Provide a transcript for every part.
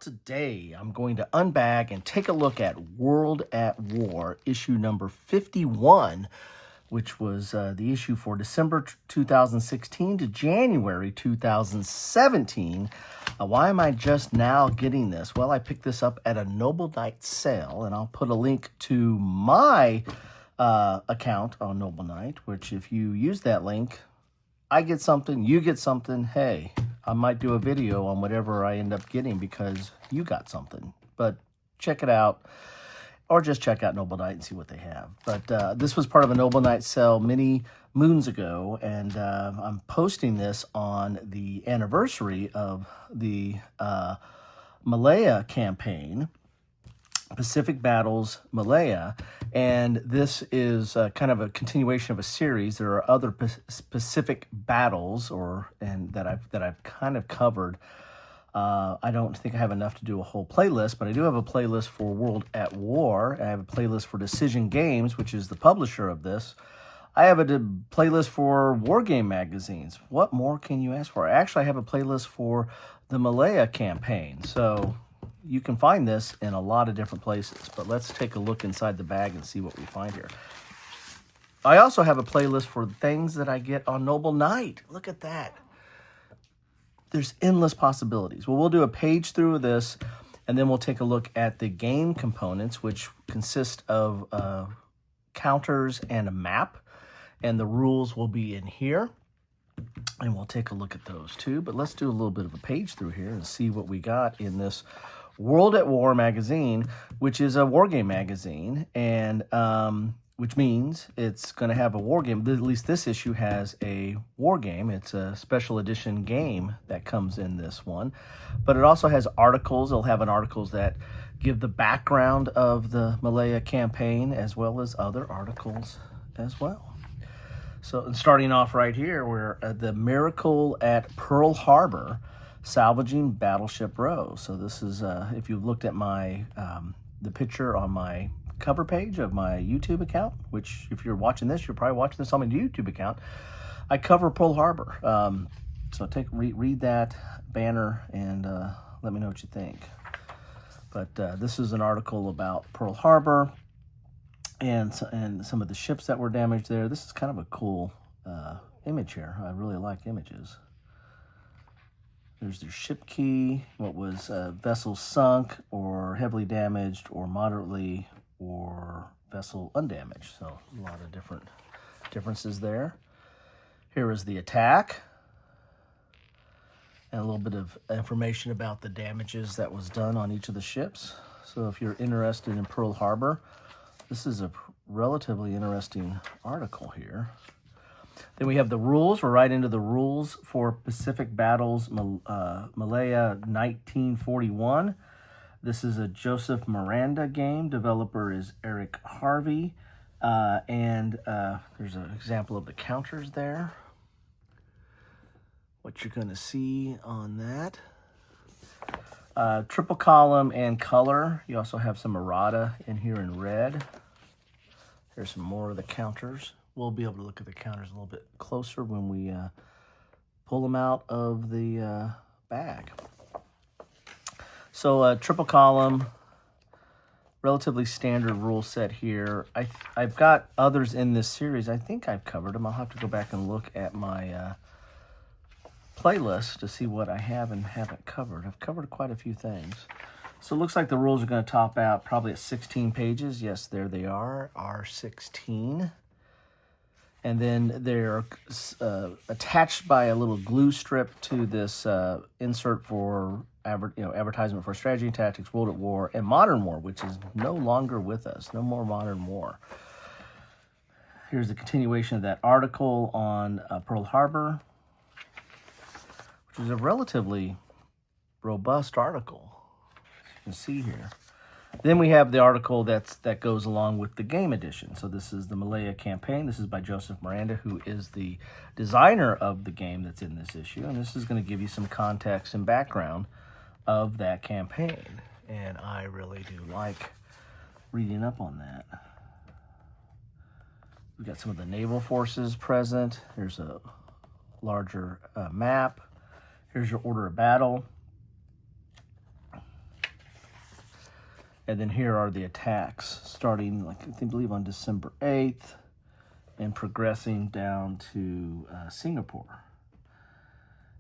Today I'm going to unbag and take a look at World at War, issue number 51, which was the issue for December 2016 to January 2017. Why am I just now getting this? Well, I picked this up at a Noble Knight sale, and I'll put a link to my account on Noble Knight, which if you use that link, I get something, you get something. Hey, I might do a video on whatever I end up getting because you got something. But check it out, or just check out Noble Knight and see what they have. But this was part of a Noble Knight sale many moons ago, and I'm posting this on the anniversary of the Malaya campaign, Pacific Battles Malaya, and this is kind of a continuation of a series. There are other Pacific battles that I've kind of covered. I don't think I have enough to do a whole playlist, but I do have a playlist for World at War. I have a playlist for Decision Games, which is the publisher of this. I have a playlist for War Game magazines. What more can you ask for? Actually, I have a playlist for the Malaya campaign. So you can find this in a lot of different places, but let's take a look inside the bag and see what we find here. I also have a playlist for things that I get on Noble Knight. Look at that. There's endless possibilities. Well, we'll do a page through of this, and then we'll take a look at the game components, which consist of counters and a map, and the rules will be in here. And we'll take a look at those too, but let's do a little bit of a page through here and see what we got in this World at War magazine, which is a war game magazine, and which means it's going to have a war game. At least this issue has a war game. It's a special edition game that comes in this one, but it also has articles. It'll have articles that give the background of the Malaya campaign, as well as other articles as well. So starting off right here, we're at the Miracle at Pearl Harbor, Salvaging Battleship Row. So this is, if you've looked at my the picture on my cover page of my YouTube account, which if you're watching this, you're probably watching this on my YouTube account, I cover Pearl Harbor. So read that banner and let me know what you think. But this is an article about Pearl Harbor and some of the ships that were damaged there. This is kind of a cool image here. I really like images. There's their ship key, what was vessel sunk or heavily damaged or moderately or vessel undamaged. So a lot of differences there. Here is the attack and a little bit of information about the damages that was done on each of the ships. So if you're interested in Pearl Harbor, this is a relatively interesting article here. Then we have the rules. We're right into the rules for Pacific Battles Malaya 1941. This is a Joseph Miranda game. Developer is Eric Harvey. And there's an example of the counters there. What you're going to see on that. Triple column and color. You also have some errata in here in red. There's some more of the counters. We'll be able to look at the counters a little bit closer when we pull them out of the bag. So triple column, relatively standard rule set here. I've got others in this series. I think I've covered them. I'll have to go back and look at my playlist to see what I have and haven't covered. I've covered quite a few things. So it looks like the rules are going to top out probably at 16 pages. Yes, there they are, R16. And then they're attached by a little glue strip to this insert for advertisement for Strategy and Tactics, World at War, and Modern War, which is no longer with us. No more Modern War. Here's the continuation of that article on Pearl Harbor, which is a relatively robust article, as you can see here. Then we have the article that goes along with the game edition. So this is the Malaya campaign. This is by Joseph Miranda, who is the designer of the game that's in this issue. And this is going to give you some context and background of that campaign. And I really do like reading up on that. We've got some of the naval forces present. Here's a larger map. Here's your order of battle. And then here are the attacks, starting, like I believe, on December 8th and progressing down to Singapore.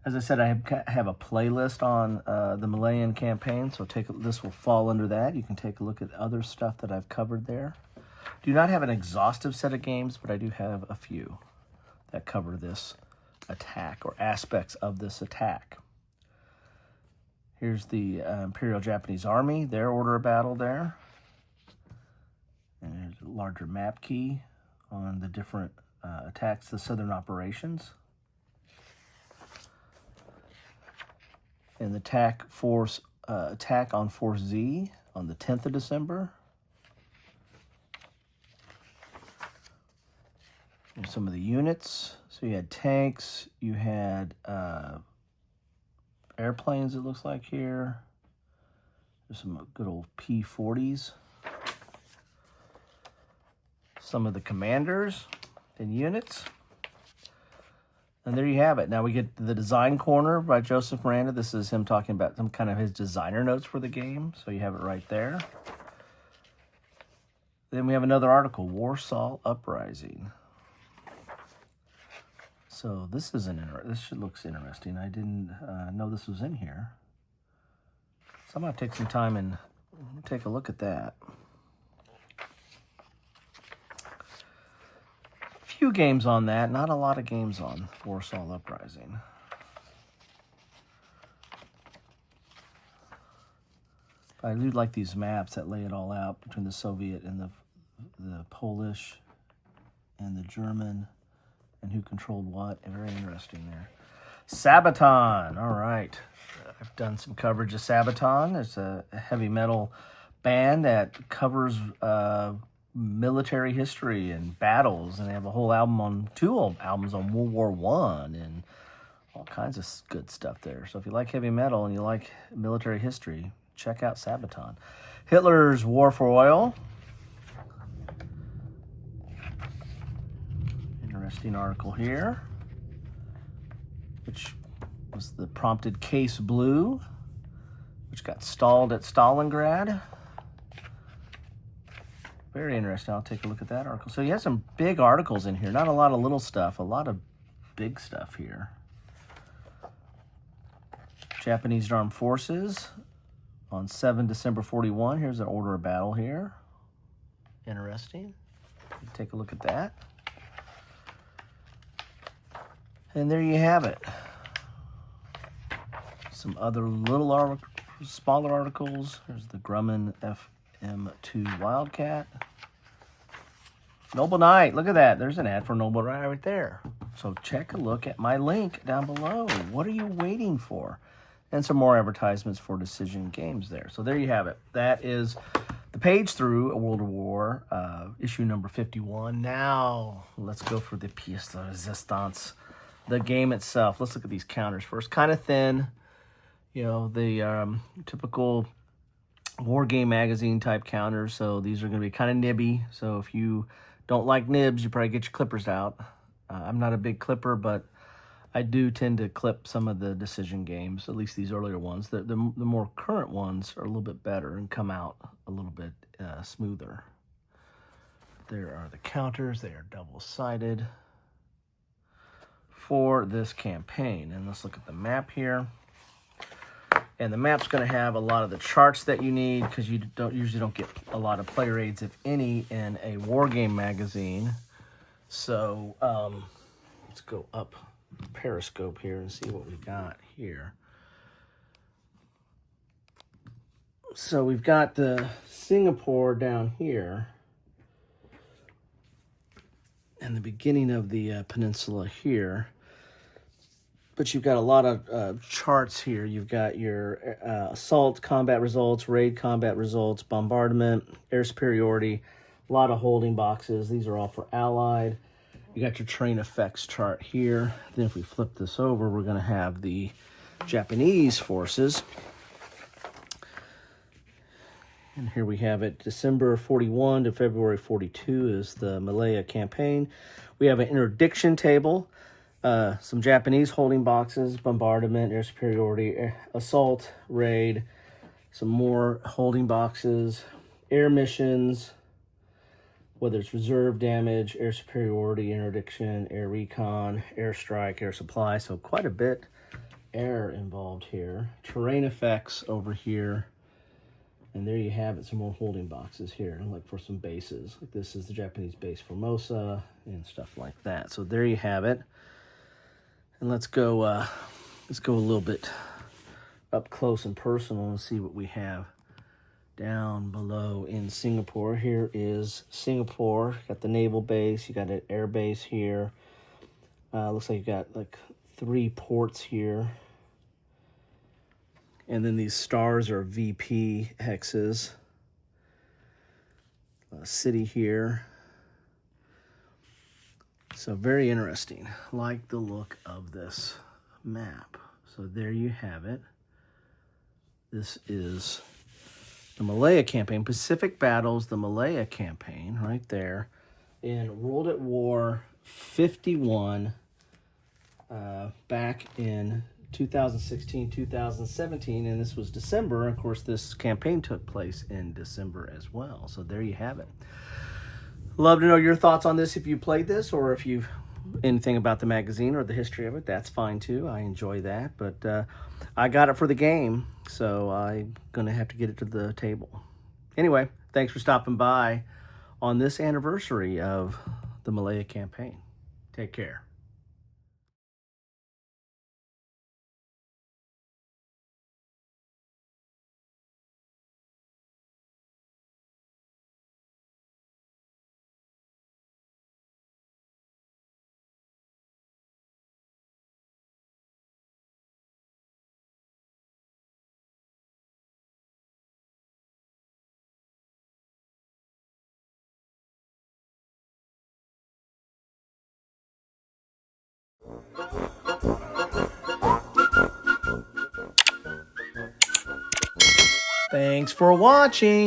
As I said, I have a playlist on the Malayan campaign, so this will fall under that. You can take a look at other stuff that I've covered there. Do not have an exhaustive set of games, but I do have a few that cover this attack or aspects of this attack. Here's the Imperial Japanese Army, their order of battle there. And there's a larger map key on the different attacks, the southern operations. And the attack on Force Z on the 10th of December. Here's some of the units. So you had tanks, you had airplanes, it looks like here. There's some good old P-40s. Some of the commanders and units. And there you have it. Now we get the design corner by Joseph Miranda. This is him talking about some kind of his designer notes for the game. So you have it right there. Then we have another article, Warsaw Uprising. So this looks interesting. I didn't know this was in here. So I'm going to take some time and take a look at that. A few games on that, not a lot of games on Warsaw Uprising. But I do like these maps that lay it all out between the Soviet and the Polish and the German, and who controlled what. Very interesting there. Sabaton. All right. I've done some coverage of Sabaton. It's a heavy metal band that covers military history and battles, and they have a whole two albums on World War I and all kinds of good stuff there. So if you like heavy metal and you like military history, check out Sabaton. Hitler's War for Oil. Interesting article here, which was the prompted Case Blue, which got stalled at Stalingrad. Very interesting. I'll take a look at that article. So you have some big articles in here. Not a lot of little stuff, a lot of big stuff here. Japanese Armed Forces on 7 December 41. Here's an order of battle here. Interesting. Take a look at that. And there you have it. Some other smaller articles. There's the Grumman FM2 Wildcat. Noble Knight. Look at that. There's an ad for Noble Knight right there. So check a look at my link down below. What are you waiting for? And some more advertisements for Decision Games there. So there you have it. That is the page through A World of War, issue number 51. Now let's go for the pièce de résistance. The game itself. Let's look at these counters first. Kind of thin, you know, the typical war game magazine type counters. So these are going to be kind of nibby. So if you don't like nibs, you probably get your clippers out. I'm not a big clipper, but I do tend to clip some of the Decision games, at least these earlier ones. The more current ones are a little bit better and come out a little bit smoother. There are the counters. They are double-sided for this campaign. And let's look at the map here. And the map's going to have a lot of the charts that you need, because you usually don't get a lot of player aids, if any, in a war game magazine. So let's go up Periscope here and see what we got here. So we've got the Singapore down here and the beginning of the peninsula here. But you've got a lot of charts here. You've got your assault combat results, raid combat results, bombardment, air superiority, a lot of holding boxes. These are all for Allied. You got your terrain effects chart here. Then if we flip this over, we're going to have the Japanese forces. And here we have it, December 41 to February 42 is the Malaya campaign. We have an interdiction table. Some Japanese holding boxes, bombardment, air superiority, assault, raid, some more holding boxes, air missions, whether it's reserve damage, air superiority, interdiction, air recon, air strike, air supply. So quite a bit air involved here. Terrain effects over here. And there you have it, some more holding boxes here, like for some bases. Like this is the Japanese base Formosa and stuff like that. So there you have it. And let's go a little bit up close and personal and see what we have down below in Singapore. Here is Singapore. Got the naval base. You got an air base here. Looks like you got like 3 ports here. And then these stars are VP hexes. City here. So very interesting. Like the look of this map. So there you have it. This is the Malaya campaign, Pacific Battles, the Malaya campaign, right there. In World at War 51, back in 2016, 2017, and this was December. Of course, this campaign took place in December as well. So there you have it. Love to know your thoughts on this if you played this, or if you've anything about the magazine or the history of it. That's fine too. I enjoy that, but I got it for the game, so I'm gonna have to get it to the table. Anyway, thanks for stopping by on this anniversary of the Malaya campaign. Take care. Thanks for watching.